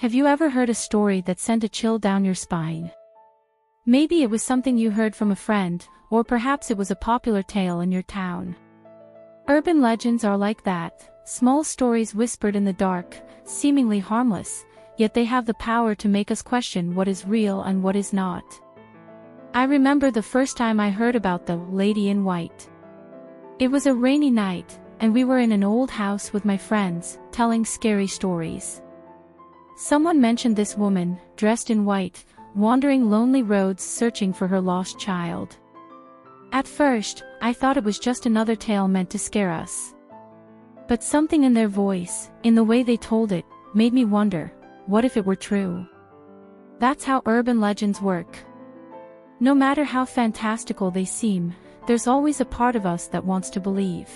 Have you ever heard a story that sent a chill down your spine? Maybe it was something you heard from a friend, or perhaps it was a popular tale in your town. Urban legends are like that, small stories whispered in the dark, seemingly harmless, yet they have the power to make us question what is real and what is not. I remember the first time I heard about the Lady in White. It was a rainy night, and we were in an old house with my friends, telling scary stories. Someone mentioned this woman, dressed in white, wandering lonely roads searching for her lost child. At first, I thought it was just another tale meant to scare us. But something in their voice, in the way they told it, made me wonder, what if it were true? That's how urban legends work. No matter how fantastical they seem, there's always a part of us that wants to believe.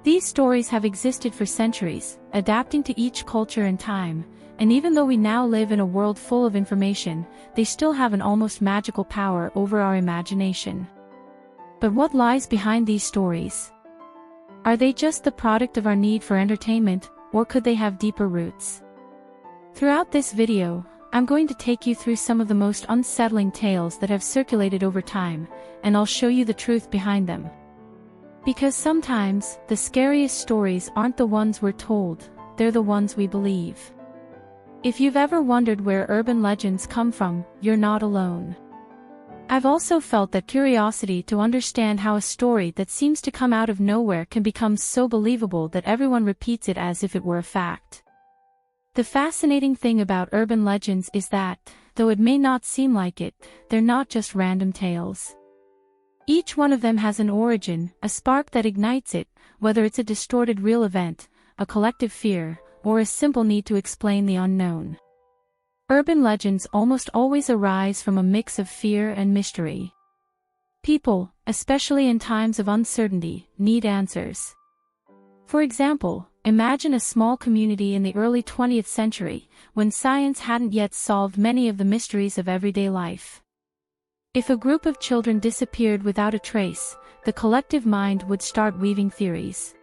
These stories have existed for centuries, adapting to each culture and time, and even though we now live in a world full of information, they still have an almost magical power over our imagination. But what lies behind these stories? Are they just the product of our need for entertainment, or could they have deeper roots? Throughout this video, I'm going to take you through some of the most unsettling tales that have circulated over time, and I'll show you the truth behind them. Because sometimes, the scariest stories aren't the ones we're told, they're the ones we believe. If you've ever wondered where urban legends come from, you're not alone. I've also felt that curiosity to understand how a story that seems to come out of nowhere can become so believable that everyone repeats it as if it were a fact. The fascinating thing about urban legends is that, though it may not seem like it, they're not just random tales. Each one of them has an origin, a spark that ignites it, whether it's a distorted real event, a collective fear, or a simple need to explain the unknown. Urban legends almost always arise from a mix of fear and mystery. People, especially in times of uncertainty, need answers. For example, imagine a small community in the early 20th century, when science hadn't yet solved many of the mysteries of everyday life. If a group of children disappeared without a trace, the collective mind would start weaving theories.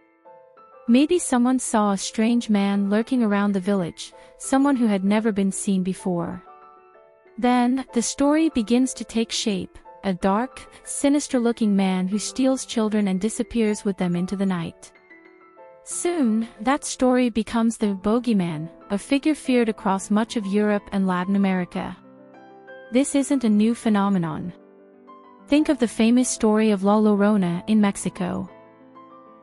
Maybe someone saw a strange man lurking around the village, someone who had never been seen before. Then, the story begins to take shape, a dark, sinister-looking man who steals children and disappears with them into the night. Soon, that story becomes the bogeyman, a figure feared across much of Europe and Latin America. This isn't a new phenomenon. Think of the famous story of La Llorona in Mexico.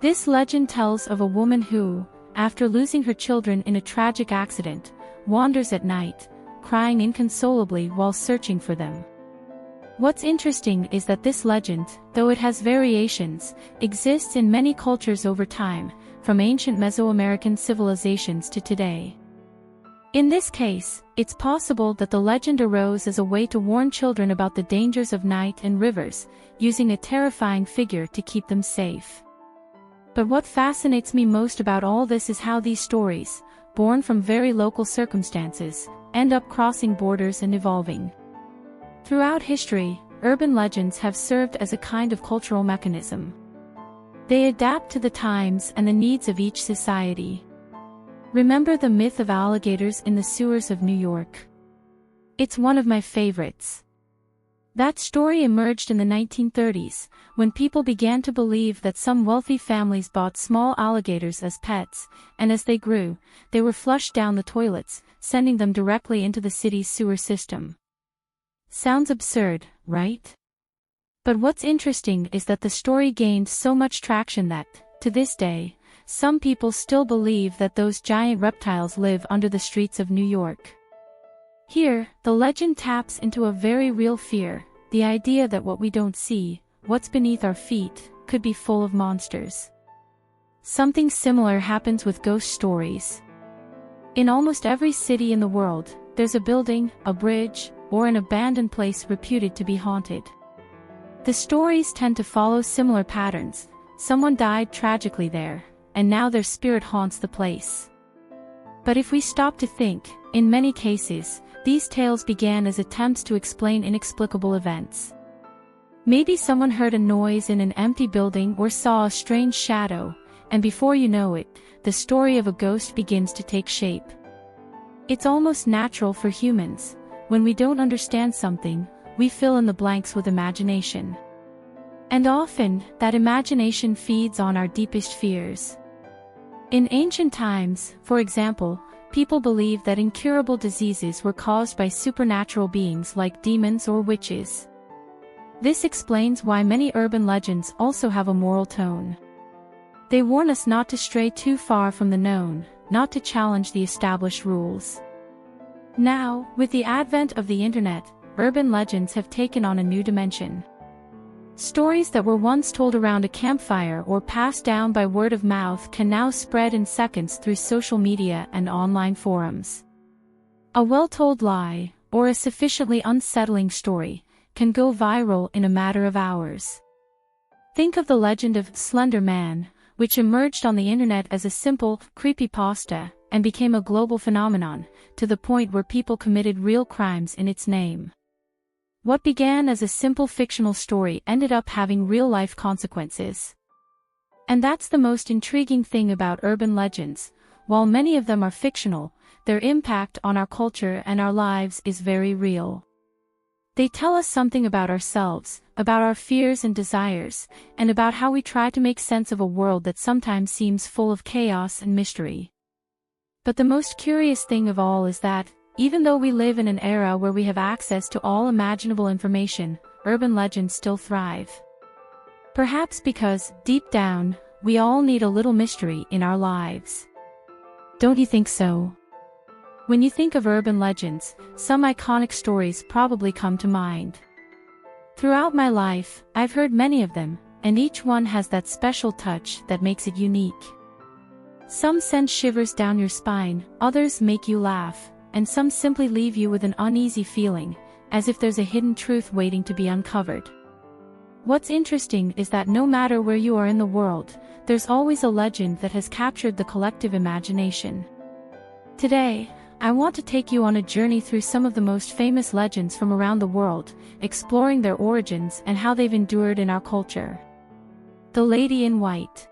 This legend tells of a woman who, after losing her children in a tragic accident, wanders at night, crying inconsolably while searching for them. What's interesting is that this legend, though it has variations, exists in many cultures over time, from ancient Mesoamerican civilizations to today. In this case, it's possible that the legend arose as a way to warn children about the dangers of night and rivers, using a terrifying figure to keep them safe. But what fascinates me most about all this is how these stories, born from very local circumstances, end up crossing borders and evolving. Throughout history, urban legends have served as a kind of cultural mechanism. They adapt to the times and the needs of each society. Remember the myth of alligators in the sewers of New York? It's one of my favorites. That story emerged in the 1930s, when people began to believe that some wealthy families bought small alligators as pets, and as they grew, they were flushed down the toilets, sending them directly into the city's sewer system. Sounds absurd, right? But what's interesting is that the story gained so much traction that, to this day, some people still believe that those giant reptiles live under the streets of New York. Here, the legend taps into a very real fear, the idea that what we don't see, what's beneath our feet, could be full of monsters. Something similar happens with ghost stories. In almost every city in the world, there's a building, a bridge, or an abandoned place reputed to be haunted. The stories tend to follow similar patterns. Someone died tragically there, and now their spirit haunts the place. But if we stop to think, in many cases, these tales began as attempts to explain inexplicable events. Maybe someone heard a noise in an empty building or saw a strange shadow, and before you know it, the story of a ghost begins to take shape. It's almost natural for humans. When we don't understand something, we fill in the blanks with imagination. And often, that imagination feeds on our deepest fears. In ancient times, for example, people believed that incurable diseases were caused by supernatural beings like demons or witches. This explains why many urban legends also have a moral tone. They warn us not to stray too far from the known, not to challenge the established rules. Now, with the advent of the internet, urban legends have taken on a new dimension. Stories that were once told around a campfire or passed down by word of mouth can now spread in seconds through social media and online forums. A well-told lie, or a sufficiently unsettling story, can go viral in a matter of hours. Think of the legend of Slender Man, which emerged on the internet as a simple, creepypasta, and became a global phenomenon, to the point where people committed real crimes in its name. What began as a simple fictional story ended up having real-life consequences. And that's the most intriguing thing about urban legends. While many of them are fictional, their impact on our culture and our lives is very real. They tell us something about ourselves, about our fears and desires, and about how we try to make sense of a world that sometimes seems full of chaos and mystery. But the most curious thing of all is that, even though we live in an era where we have access to all imaginable information, urban legends still thrive. Perhaps because, deep down, we all need a little mystery in our lives. Don't you think so? When you think of urban legends, some iconic stories probably come to mind. Throughout my life, I've heard many of them, and each one has that special touch that makes it unique. Some send shivers down your spine, others make you laugh, and some simply leave you with an uneasy feeling, as if there's a hidden truth waiting to be uncovered. What's interesting is that no matter where you are in the world, there's always a legend that has captured the collective imagination. Today, I want to take you on a journey through some of the most famous legends from around the world, exploring their origins and how they've endured in our culture. The Lady in White.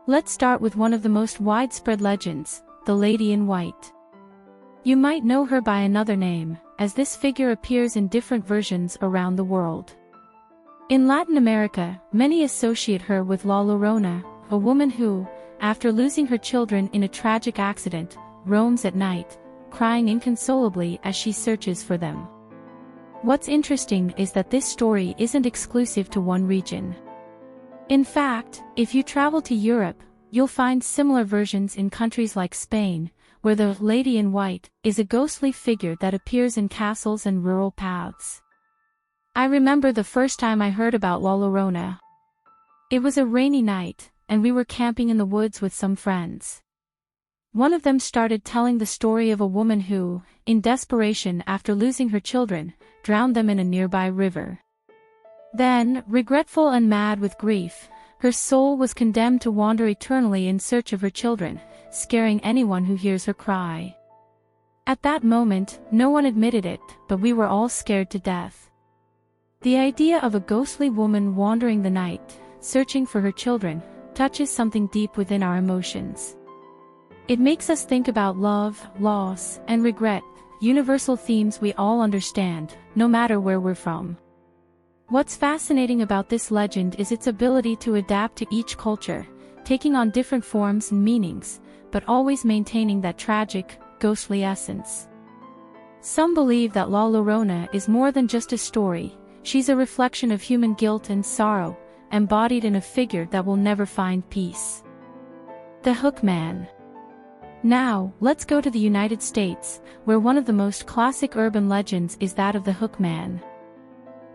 Let's start with one of the most widespread legends, the Lady in White. You might know her by another name, as this figure appears in different versions around the world. In Latin America, many associate her with La Llorona, a woman who, after losing her children in a tragic accident, roams at night, crying inconsolably as she searches for them. What's interesting is that this story isn't exclusive to one region. In fact, if you travel to Europe, you'll find similar versions in countries like Spain, where the Lady in White is a ghostly figure that appears in castles and rural paths. I remember the first time I heard about La Llorona. It was a rainy night, and we were camping in the woods with some friends. One of them started telling the story of a woman who, in desperation after losing her children, drowned them in a nearby river. Then, regretful and mad with grief, her soul was condemned to wander eternally in search of her children, scaring anyone who hears her cry. At that moment, no one admitted it, but we were all scared to death. The idea of a ghostly woman wandering the night, searching for her children, touches something deep within our emotions. It makes us think about love, loss, and regret, universal themes we all understand, no matter where we're from. What's fascinating about this legend is its ability to adapt to each culture, taking on different forms and meanings, but always maintaining that tragic, ghostly essence. Some believe that La Llorona is more than just a story, she's a reflection of human guilt and sorrow, embodied in a figure that will never find peace. The Hookman. Now, let's go to the United States, where one of the most classic urban legends is that of the Hookman.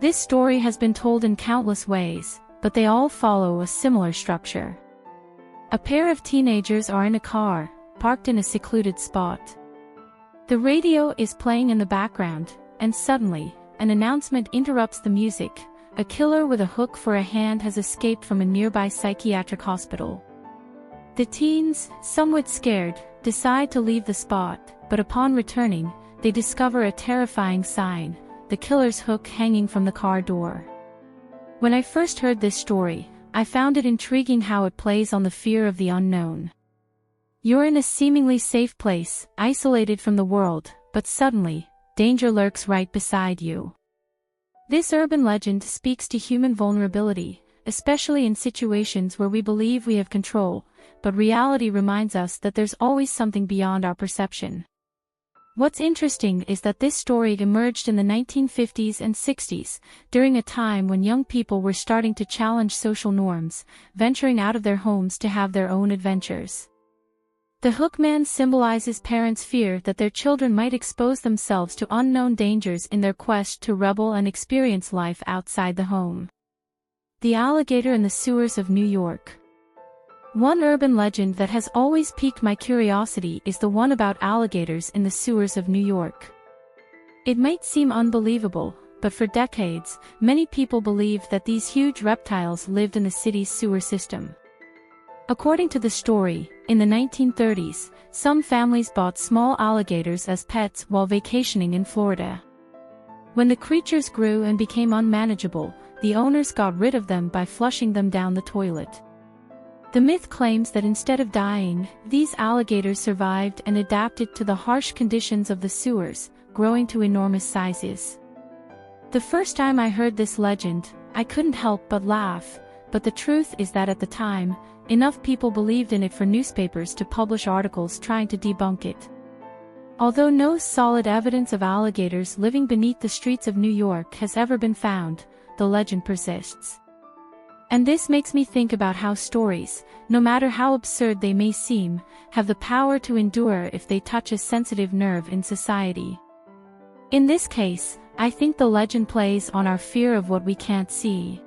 This story has been told in countless ways, but they all follow a similar structure. A pair of teenagers are in a car, parked in a secluded spot. The radio is playing in the background, and suddenly, an announcement interrupts the music. A killer with a hook for a hand has escaped from a nearby psychiatric hospital. The teens, somewhat scared, decide to leave the spot, but upon returning, they discover a terrifying sign, the killer's hook hanging from the car door. When I first heard this story, I found it intriguing how it plays on the fear of the unknown. You're in a seemingly safe place, isolated from the world, but suddenly, danger lurks right beside you. This urban legend speaks to human vulnerability, especially in situations where we believe we have control, but reality reminds us that there's always something beyond our perception. What's interesting is that this story emerged in the 1950s and 60s, during a time when young people were starting to challenge social norms, venturing out of their homes to have their own adventures. The Hookman symbolizes parents' fear that their children might expose themselves to unknown dangers in their quest to rebel and experience life outside the home. The alligator in the sewers of New York. One urban legend that has always piqued my curiosity is the one about alligators in the sewers of New York. It might seem unbelievable, but for decades, many people believed that these huge reptiles lived in the city's sewer system. According to the story, in the 1930s, some families bought small alligators as pets while vacationing in Florida. When the creatures grew and became unmanageable, the owners got rid of them by flushing them down the toilet. The myth claims that instead of dying, these alligators survived and adapted to the harsh conditions of the sewers, growing to enormous sizes. The first time I heard this legend, I couldn't help but laugh, but the truth is that at the time, enough people believed in it for newspapers to publish articles trying to debunk it. Although no solid evidence of alligators living beneath the streets of New York has ever been found, the legend persists. And this makes me think about how stories, no matter how absurd they may seem, have the power to endure if they touch a sensitive nerve in society. In this case, I think the legend plays on our fear of what we can't see.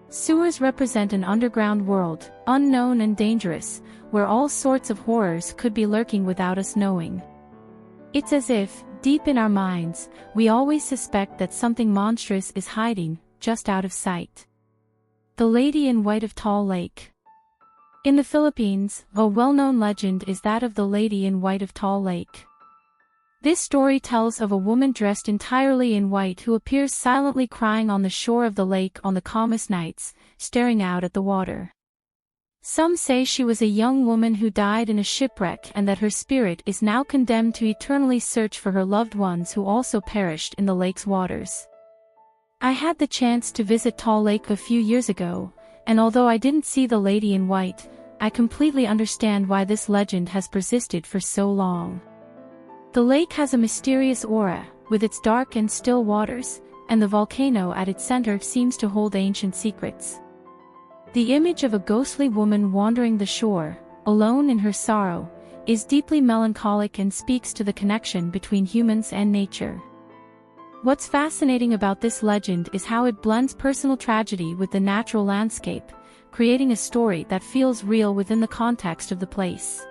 Sewers represent an underground world, unknown and dangerous, where all sorts of horrors could be lurking without us knowing. It's as if, deep in our minds, we always suspect that something monstrous is hiding, just out of sight. The Lady in White of Tall Lake. In the Philippines, a well-known legend is that of the Lady in White of Tall Lake. This story tells of a woman dressed entirely in white who appears silently crying on the shore of the lake on the calmest nights, staring out at the water. Some say she was a young woman who died in a shipwreck and that her spirit is now condemned to eternally search for her loved ones who also perished in the lake's waters. I had the chance to visit Tall Lake a few years ago, and although I didn't see the Lady in White, I completely understand why this legend has persisted for so long. The lake has a mysterious aura, with its dark and still waters, and the volcano at its center seems to hold ancient secrets. The image of a ghostly woman wandering the shore, alone in her sorrow, is deeply melancholic and speaks to the connection between humans and nature. What's fascinating about this legend is how it blends personal tragedy with the natural landscape, creating a story that feels real within the context of the place.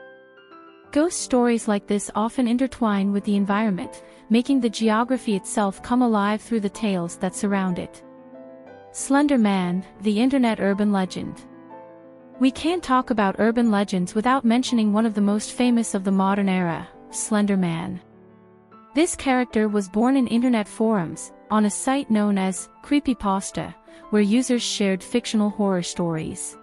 Ghost stories like this often intertwine with the environment, making the geography itself come alive through the tales that surround it. Slender Man, the internet urban legend. We can't talk about urban legends without mentioning one of the most famous of the modern era, Slender Man. This character was born in internet forums, on a site known as Creepypasta, where users shared fictional horror stories.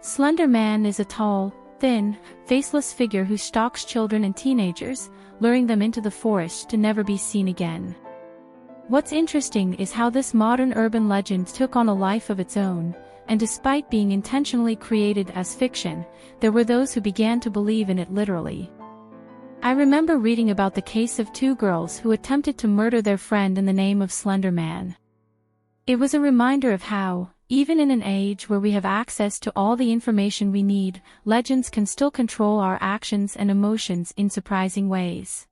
Slender Man is a tall, thin, faceless figure who stalks children and teenagers, luring them into the forest to never be seen again. What's interesting is how this modern urban legend took on a life of its own, and despite being intentionally created as fiction, there were those who began to believe in it literally. I remember reading about the case of two girls who attempted to murder their friend in the name of Slender Man. It was a reminder of how, even in an age where we have access to all the information we need, legends can still control our actions and emotions in surprising ways.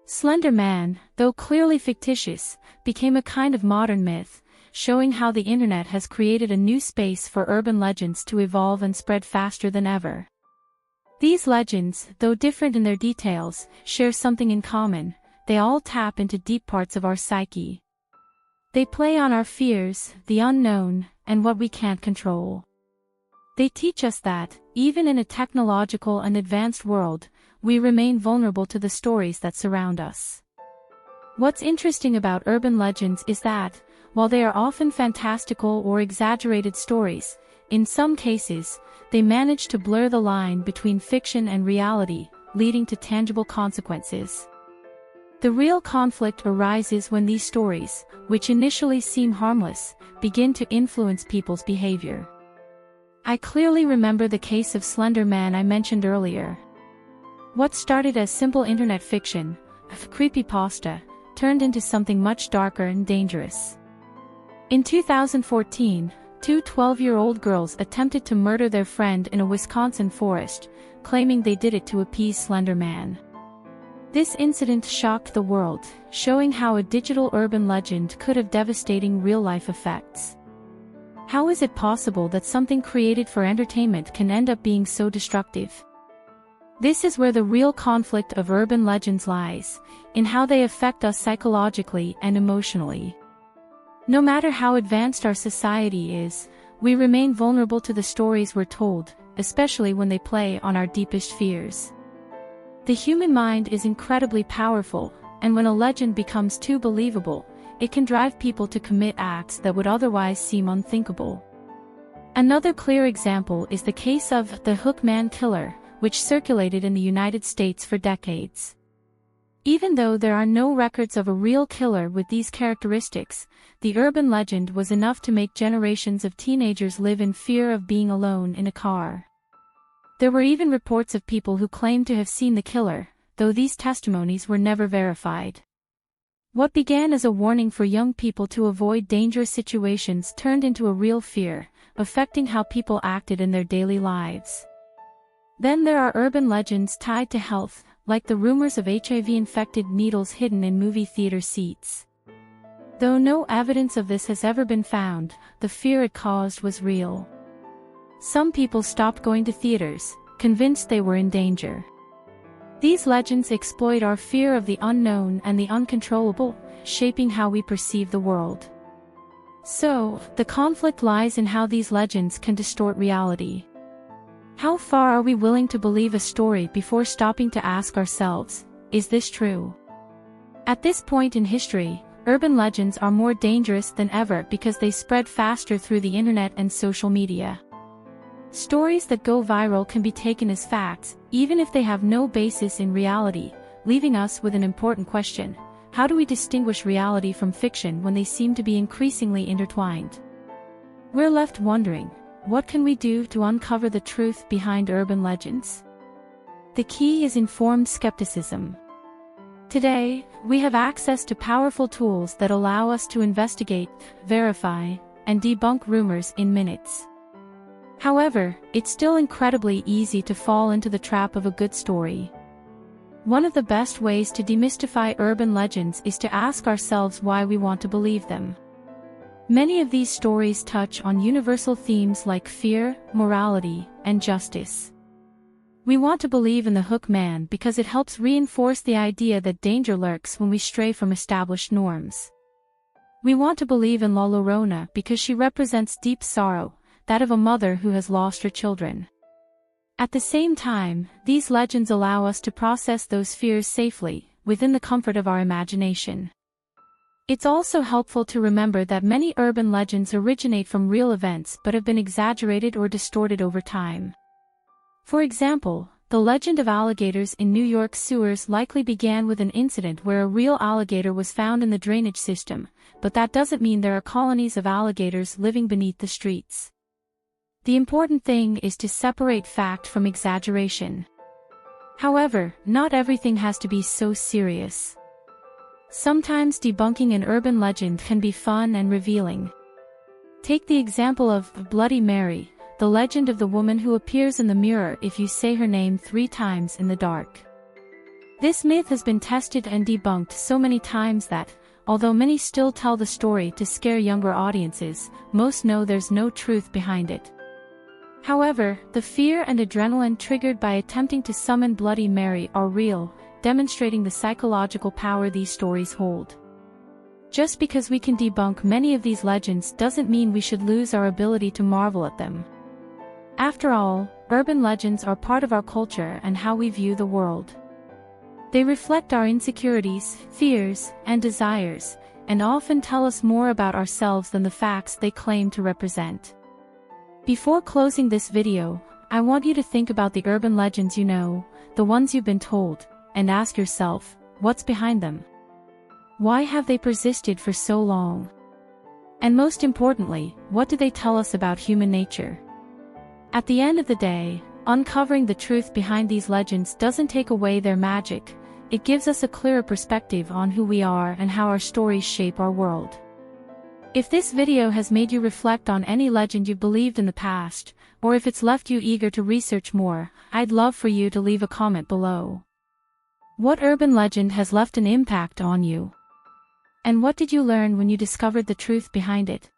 Slender Man, though clearly fictitious, became a kind of modern myth, showing how the internet has created a new space for urban legends to evolve and spread faster than ever. These legends, though different in their details, share something in common: they all tap into deep parts of our psyche. They play on our fears, the unknown, and what we can't control. They teach us that, even in a technological and advanced world, we remain vulnerable to the stories that surround us. What's interesting about urban legends is that, while they are often fantastical or exaggerated stories, in some cases, they manage to blur the line between fiction and reality, leading to tangible consequences. The real conflict arises when these stories, which initially seem harmless, begin to influence people's behavior. I clearly remember the case of Slender Man I mentioned earlier. What started as simple internet fiction, a creepypasta, turned into something much darker and dangerous. In 2014, two 12-year-old girls attempted to murder their friend in a Wisconsin forest, claiming they did it to appease Slender Man. This incident shocked the world, showing how a digital urban legend could have devastating real-life effects. How is it possible that something created for entertainment can end up being so destructive? This is where the real conflict of urban legends lies, in how they affect us psychologically and emotionally. No matter how advanced our society is, we remain vulnerable to the stories we're told, especially when they play on our deepest fears. The human mind is incredibly powerful, and when a legend becomes too believable, it can drive people to commit acts that would otherwise seem unthinkable. Another clear example is the case of the Hookman killer, which circulated in the United States for decades. Even though there are no records of a real killer with these characteristics, the urban legend was enough to make generations of teenagers live in fear of being alone in a car. There were even reports of people who claimed to have seen the killer, though these testimonies were never verified. What began as a warning for young people to avoid dangerous situations turned into a real fear, affecting how people acted in their daily lives. Then there are urban legends tied to health, like the rumors of HIV-infected needles hidden in movie theater seats. Though no evidence of this has ever been found, the fear it caused was real. Some people stopped going to theaters, convinced they were in danger. These legends exploit our fear of the unknown and the uncontrollable, shaping how we perceive the world. So, the conflict lies in how these legends can distort reality. How far are we willing to believe a story before stopping to ask ourselves, is this true? At this point in history, urban legends are more dangerous than ever because they spread faster through the internet and social media. Stories that go viral can be taken as facts, even if they have no basis in reality, leaving us with an important question: how do we distinguish reality from fiction when they seem to be increasingly intertwined? We're left wondering, what can we do to uncover the truth behind urban legends? The key is informed skepticism. Today, we have access to powerful tools that allow us to investigate, verify, and debunk rumors in minutes. However, it's still incredibly easy to fall into the trap of a good story. One of the best ways to demystify urban legends is to ask ourselves why we want to believe them. Many of these stories touch on universal themes like fear, morality, and justice. We want to believe in the Hookman because it helps reinforce the idea that danger lurks when we stray from established norms. We want to believe in La Llorona because she represents deep sorrow, that of a mother who has lost her children. At the same time, these legends allow us to process those fears safely, within the comfort of our imagination. It's also helpful to remember that many urban legends originate from real events but have been exaggerated or distorted over time. For example, the legend of alligators in New York sewers likely began with an incident where a real alligator was found in the drainage system, but that doesn't mean there are colonies of alligators living beneath the streets. The important thing is to separate fact from exaggeration. However, not everything has to be so serious. Sometimes debunking an urban legend can be fun and revealing. Take the example of Bloody Mary, the legend of the woman who appears in the mirror if you say her name 3 times in the dark. This myth has been tested and debunked so many times that, although many still tell the story to scare younger audiences, most know there's no truth behind it. However, the fear and adrenaline triggered by attempting to summon Bloody Mary are real, demonstrating the psychological power these stories hold. Just because we can debunk many of these legends doesn't mean we should lose our ability to marvel at them. After all, urban legends are part of our culture and how we view the world. They reflect our insecurities, fears, and desires, and often tell us more about ourselves than the facts they claim to represent. Before closing this video, I want you to think about the urban legends you know, the ones you've been told, and ask yourself, what's behind them? Why have they persisted for so long? And most importantly, what do they tell us about human nature? At the end of the day, uncovering the truth behind these legends doesn't take away their magic, it gives us a clearer perspective on who we are and how our stories shape our world. If this video has made you reflect on any legend you believed in the past, or if it's left you eager to research more, I'd love for you to leave a comment below. What urban legend has left an impact on you? And what did you learn when you discovered the truth behind it?